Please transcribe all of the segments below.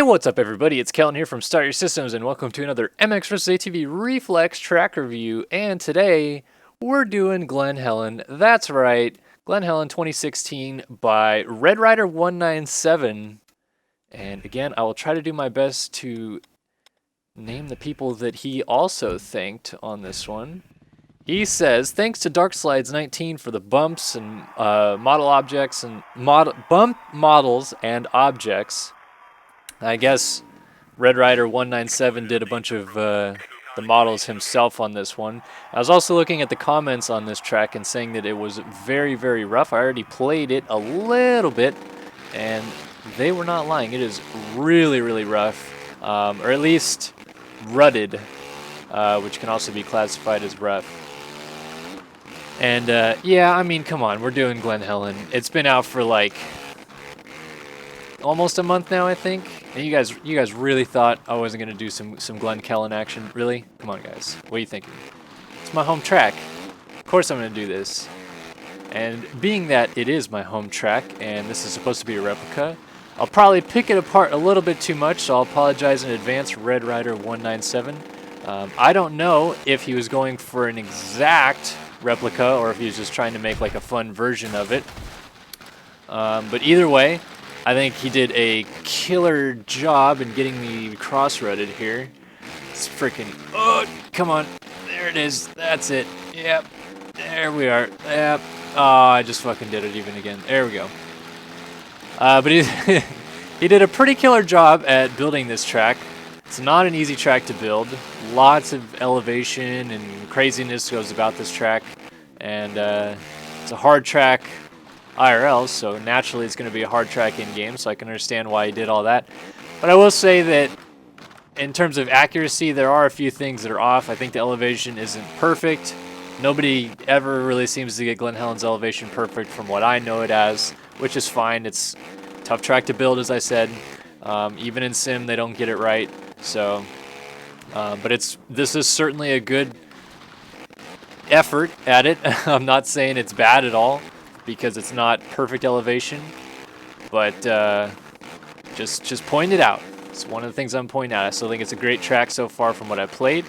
What's up everybody, it's Kellen here from Start Your Systems and welcome to another MX vs ATV Reflex track review. And today we're doing Glen Helen. That's right, Glen Helen 2016 by Red Rider 197. And again, I will try to do my best to name the people that he also thanked on this one. He says, thanks to DarkSlides19 for the bumps and model objects and bump models and objects. I guess Red Rider 197 did a bunch of the models himself on this one. I was also looking at the comments on this track and saying that it was very, very rough. I already played it a little bit, and they were not lying. It is really, really rough, or at least rutted, which can also be classified as rough. And yeah, I mean, come on, we're doing Glen Helen. It's been out for like almost a month now, I think. And you guys really thought I wasn't gonna do some Glen Helen action? Really? Come on, guys. What are you thinking? It's my home track. Of course I'm gonna do this. And being that it is my home track and this is supposed to be a replica, I'll probably pick it apart a little bit too much, so I'll apologize in advance, Red Rider 197. I don't know if he was going for an exact replica or if he was just trying to make like a fun version of it. But either way, I think he did a killer job in getting me cross-rutted here. It's freaking, oh, come on. There it is. That's it. Yep. There we are. Yep. Oh, I just fucking did it even again. There we go. But he did a pretty killer job at building this track. It's not an easy track to build. Lots of elevation and craziness goes about this track. And it's a hard track IRL, so naturally it's going to be a hard track in-game, so I can understand why he did all that. But I will say that in terms of accuracy, there are a few things that are off. I think the elevation isn't perfect. Nobody ever really seems to get Glen Helen's elevation perfect from what I know it as, which is fine. It's a tough track to build, as I said. Even in Sim, they don't get it right. So, but this is certainly a good effort at it. I'm not saying it's bad at all, because it's not perfect elevation, but just point it out. It's one of the things I'm pointing out. I still think it's a great track so far from what I've played.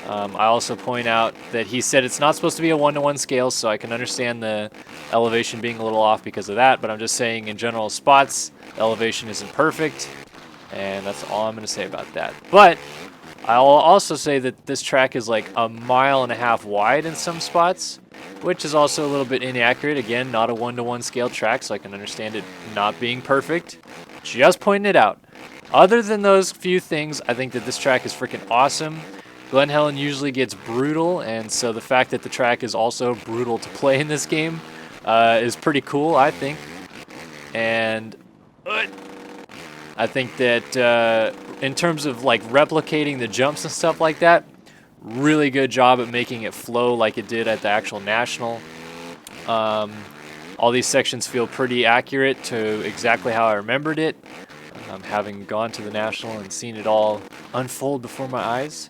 I also point out that he said it's not supposed to be a 1-to-1 scale, so I can understand the elevation being a little off because of that, but I'm just saying in general spots, the elevation isn't perfect, and that's all I'm going to say about that. But I'll also say that this track is like 1.5 miles wide in some spots, which is also a little bit inaccurate. Again, not a 1-to-1 scale track, so I can understand it not being perfect. Just pointing it out. Other than those few things, I think that this track is freaking awesome. Glen Helen usually gets brutal, and so the fact that the track is also brutal to play in this game is pretty cool, I think. And I think that in terms of like replicating the jumps and stuff like that, really good job at making it flow like it did at the actual National. All these sections feel pretty accurate to exactly how I remembered it, having gone to the National and seen it all unfold before my eyes.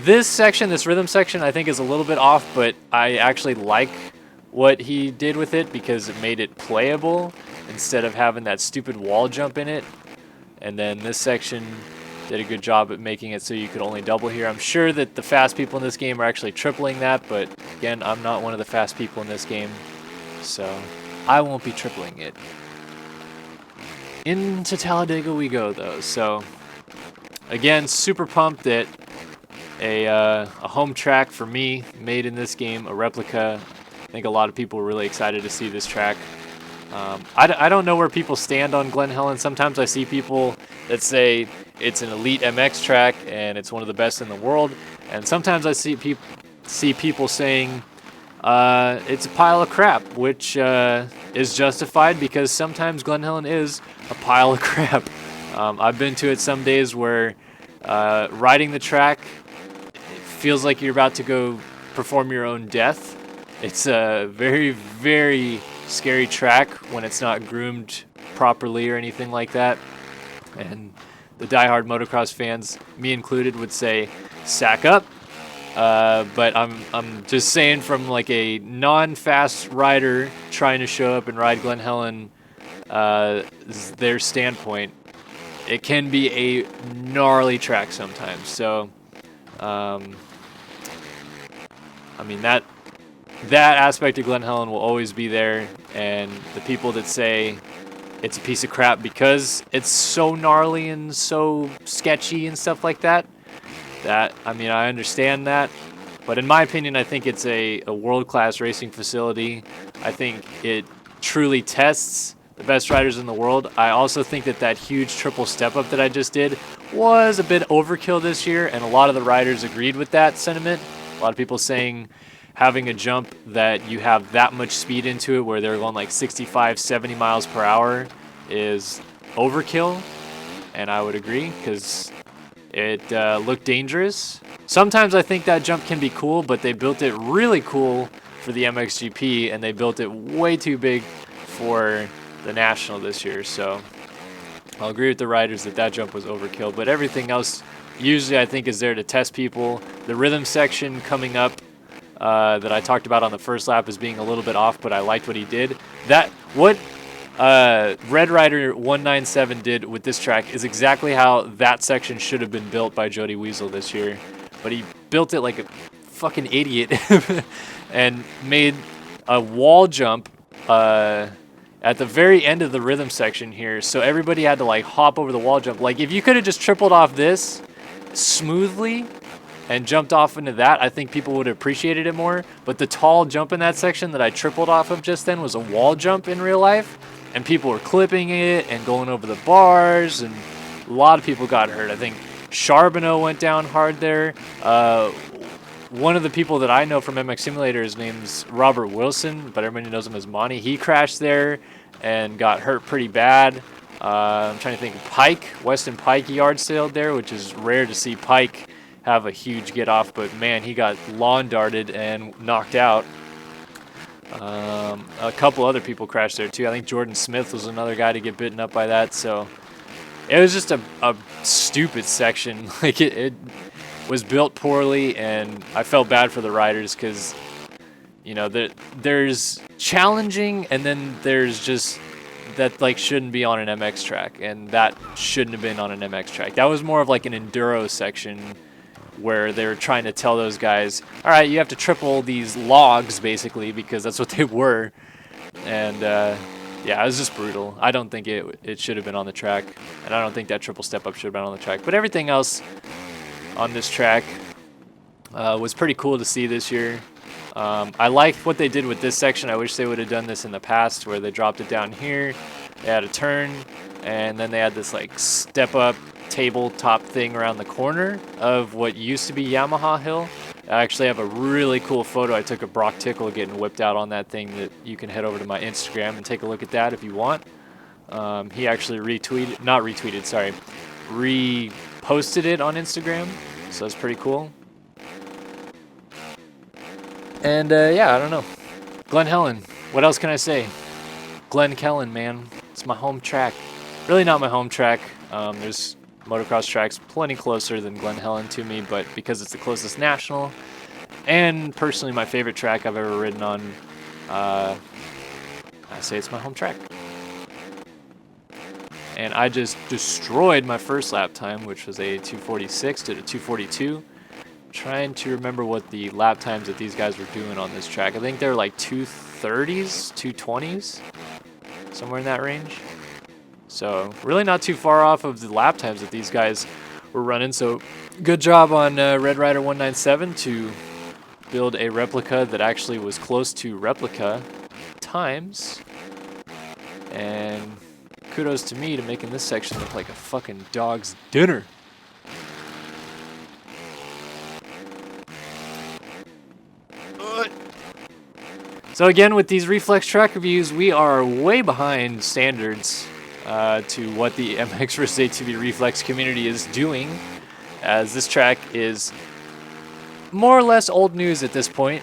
This section, this rhythm section, I think is a little bit off, but I actually like what he did with it because it made it playable instead of having that stupid wall jump in it. And then this section did a good job at making it so you could only double here. I'm sure that the fast people in this game are actually tripling that, but again, I'm not one of the fast people in this game, so I won't be tripling it. Into Talladega we go, though. So again, super pumped that a home track for me made in this game, a replica. I think a lot of people were really excited to see this track. I don't know where people stand on Glen Helen. Sometimes I see people that say it's an elite MX track and it's one of the best in the world, and sometimes I see people saying it's a pile of crap, which is justified because sometimes Glen Helen is a pile of crap. I've been to it some days where riding the track, it feels like you're about to go perform your own death. It's a very, very scary track when it's not groomed properly or anything like that. And the diehard motocross fans, me included, would say, sack up. But I'm just saying from like a non-fast rider trying to show up and ride Glen Helen, their standpoint, it can be a gnarly track sometimes. So, I mean, that aspect of Glen Helen will always be there, and the people that say it's a piece of crap because it's so gnarly and so sketchy and stuff like that, I mean, I understand that, but in my opinion, I think it's a world-class racing facility. I think it truly tests the best riders in the world. I also think that huge triple step-up that I just did was a bit overkill this year, and a lot of the riders agreed with that sentiment. A lot of people saying having a jump that you have that much speed into it where they're going like 65, 70 miles per hour is overkill, and I would agree because it looked dangerous. Sometimes I think that jump can be cool, but they built it really cool for the MXGP, and they built it way too big for the National this year. So I'll agree with the riders that jump was overkill, but everything else usually I think is there to test people. The rhythm section coming up that I talked about on the first lap as being a little bit off, but I liked what he did. What Red Rider 197 did with this track is exactly how that section should have been built by Jody Weasel this year, but he built it like a fucking idiot and made a wall jump at the very end of the rhythm section here, so everybody had to like hop over the wall jump. Like if you could have just tripled off this smoothly and jumped off into that, I think people would have appreciated it more. But the tall jump in that section that I tripled off of just then was a wall jump in real life, and people were clipping it and going over the bars, and a lot of people got hurt. I think Charbonneau went down hard there. One of the people that I know from MX Simulator, his name's Robert Wilson, but everybody knows him as Monty. He crashed there and got hurt pretty bad. I'm trying to think. Weston Pike yard sailed there, which is rare to see Pike have a huge get off, but man, he got lawn darted and knocked out. A couple other people crashed there too. I think Jordan Smith was another guy to get bitten up by that. So it was just a stupid section. Like it was built poorly, and I felt bad for the riders because, you know, there's challenging, and then there's just that like shouldn't be on an MX track, and that shouldn't have been on an MX track. That was more of like an enduro section where they were trying to tell those guys, all right, you have to triple these logs basically, because that's what they were. And yeah, it was just brutal. I don't think it should have been on the track, and I don't think that triple step up should have been on the track. But everything else on this track was pretty cool to see this year. I liked what they did with this section. I wish they would have done this in the past, where they dropped it down here, they had a turn, and then they had this like step up tabletop thing around the corner of what used to be Yamaha Hill. I actually have a really cool photo I took of Brock Tickle getting whipped out on that thing that you can head over to my Instagram and take a look at that if you want. He actually reposted it on Instagram, so that's pretty cool. And yeah, I don't know. Glen Helen, what else can I say? Glen Helen, man, it's my home track. Really not my home track. There's motocross tracks plenty closer than Glen Helen to me, but because it's the closest national, and personally my favorite track I've ever ridden on, I say it's my home track. And I just destroyed my first lap time, which was a 2:46 to a 2:42. Trying to remember what the lap times that these guys were doing on this track. I think they were like 2:30s, 2:20s, somewhere in that range. So really not too far off of the lap times that these guys were running. So good job on Red Rider 197 to build a replica that actually was close to replica times. And kudos to me to making this section look like a fucking dog's dinner. So again, with these Reflex track reviews, we are way behind standards to what the MX vs. ATV Reflex community is doing, as this track is more or less old news at this point.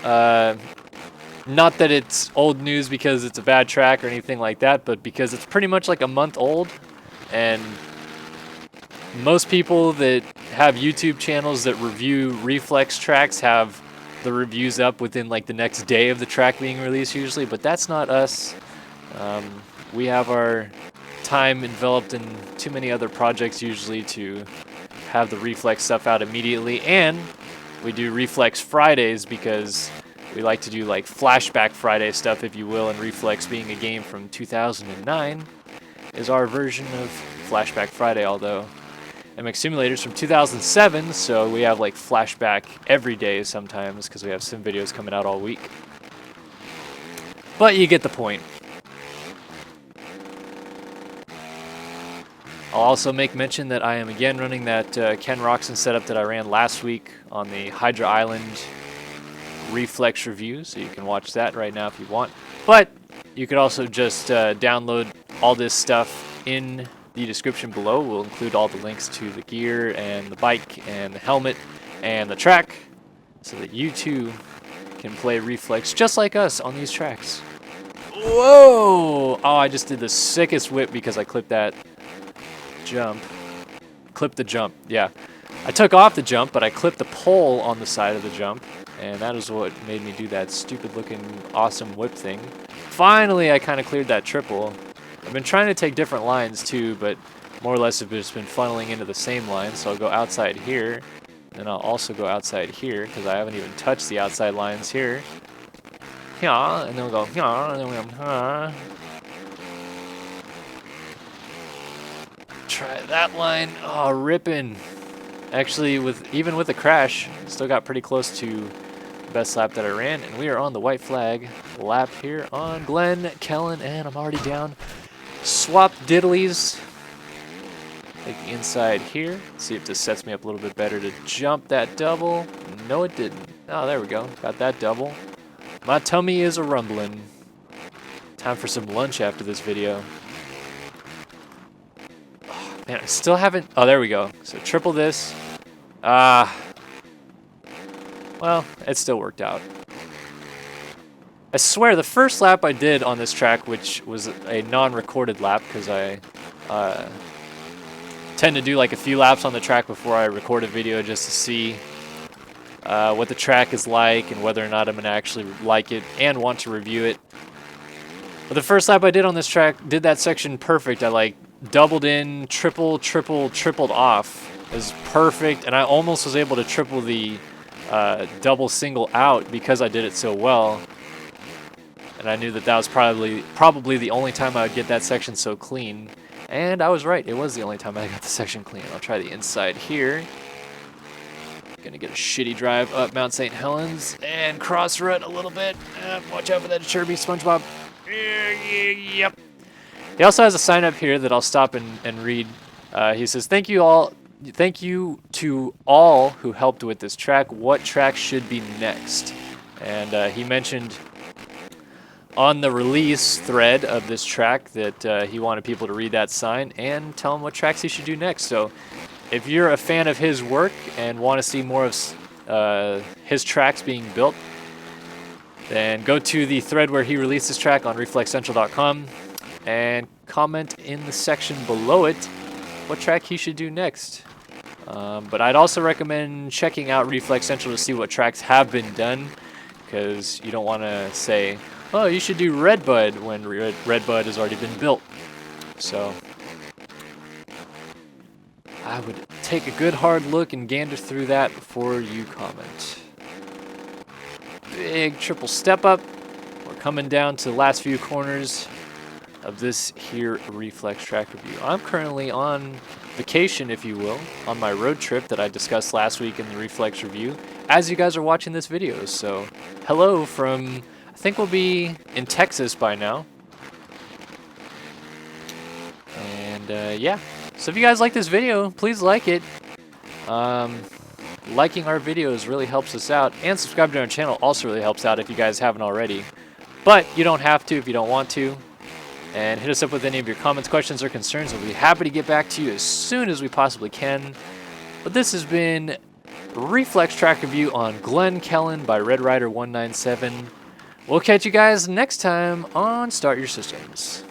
Not that it's old news because it's a bad track or anything like that, but because it's pretty much like a month old, and most people that have YouTube channels that review Reflex tracks have the reviews up within like the next day of the track being released usually, but that's not us. We have our time enveloped in too many other projects usually to have the Reflex stuff out immediately, and we do Reflex Fridays because we like to do like Flashback Friday stuff, if you will, and Reflex being a game from 2009 is our version of Flashback Friday, although MX Simulator's from 2007, so we have like Flashback every day sometimes because we have sim videos coming out all week. But you get the point. I'll also make mention that I am again running that Ken Roxon setup that I ran last week on the Hydra Island Reflex review, so you can watch that right now if you want. But you could also just download all this stuff in the description below. We'll include all the links to the gear and the bike and the helmet and the track so that you too can play Reflex just like us on these tracks. Whoa! Oh, I just did the sickest whip because I clipped that jump. Clipped the jump, yeah. I took off the jump, but I clipped the pole on the side of the jump, and that is what made me do that stupid looking awesome whip thing. Finally, I kind of cleared that triple. I've been trying to take different lines too, but more or less have just been funneling into the same line, so I'll go outside here, and I'll also go outside here, because I haven't even touched the outside lines here. Yeah, and then we'll go, yeah, and then we'll go, try that line. Oh, ripping. Actually, even with the crash, still got pretty close to the best lap that I ran, and we are on the white flag lap here on Glen Helen, and I'm already down. Swap diddlies. Take the inside here. See if this sets me up a little bit better to jump that double. No, it didn't. Oh, there we go. Got that double. My tummy is a rumbling. Time for some lunch after this video. Oh, man, I still haven't... Oh, there we go. So triple this. Well, it still worked out. I swear, the first lap I did on this track, which was a non-recorded lap, because I tend to do like a few laps on the track before I record a video just to see what the track is like and whether or not I'm going to actually like it and want to review it. But the first lap I did on this track did that section perfect. I like doubled in, tripled off. It was perfect, and I almost was able to triple the double single out because I did it so well. And I knew that that was probably the only time I would get that section so clean. And I was right. It was the only time I got the section clean. I'll try the inside here. Gonna get a shitty drive up Mount St. Helens and cross rut a little bit. Watch out for that Chirby SpongeBob. Yep. He also has a sign up here that I'll stop and read. He says, Thank you to all who helped with this track. What track should be next? And he mentioned on the release thread of this track that he wanted people to read that sign and tell him what tracks he should do next. So if you're a fan of his work and want to see more of his tracks being built, then go to the thread where he released this track on reflexcentral.com and comment in the section below it what track he should do next. But I'd also recommend checking out Reflex Central to see what tracks have been done, because you don't want to say, oh, you should do Redbud when Redbud has already been built. So I would take a good hard look and gander through that before you comment. Big triple step up. We're coming down to the last few corners of this here Reflex track review. I'm currently on vacation, if you will, on my road trip that I discussed last week in the Reflex review, as you guys are watching this video. So hello from... I think we'll be in Texas by now. And yeah, so if you guys like this video, please like it. Liking our videos really helps us out, and subscribe to our channel also really helps out if you guys haven't already. But you don't have to if you don't want to. And hit us up with any of your comments, questions, or concerns. We'll be happy to get back to you as soon as we possibly can. But this has been Reflex Track Review on Glen Helen by Red Rider 197. We'll catch you guys next time on Start Your Systems.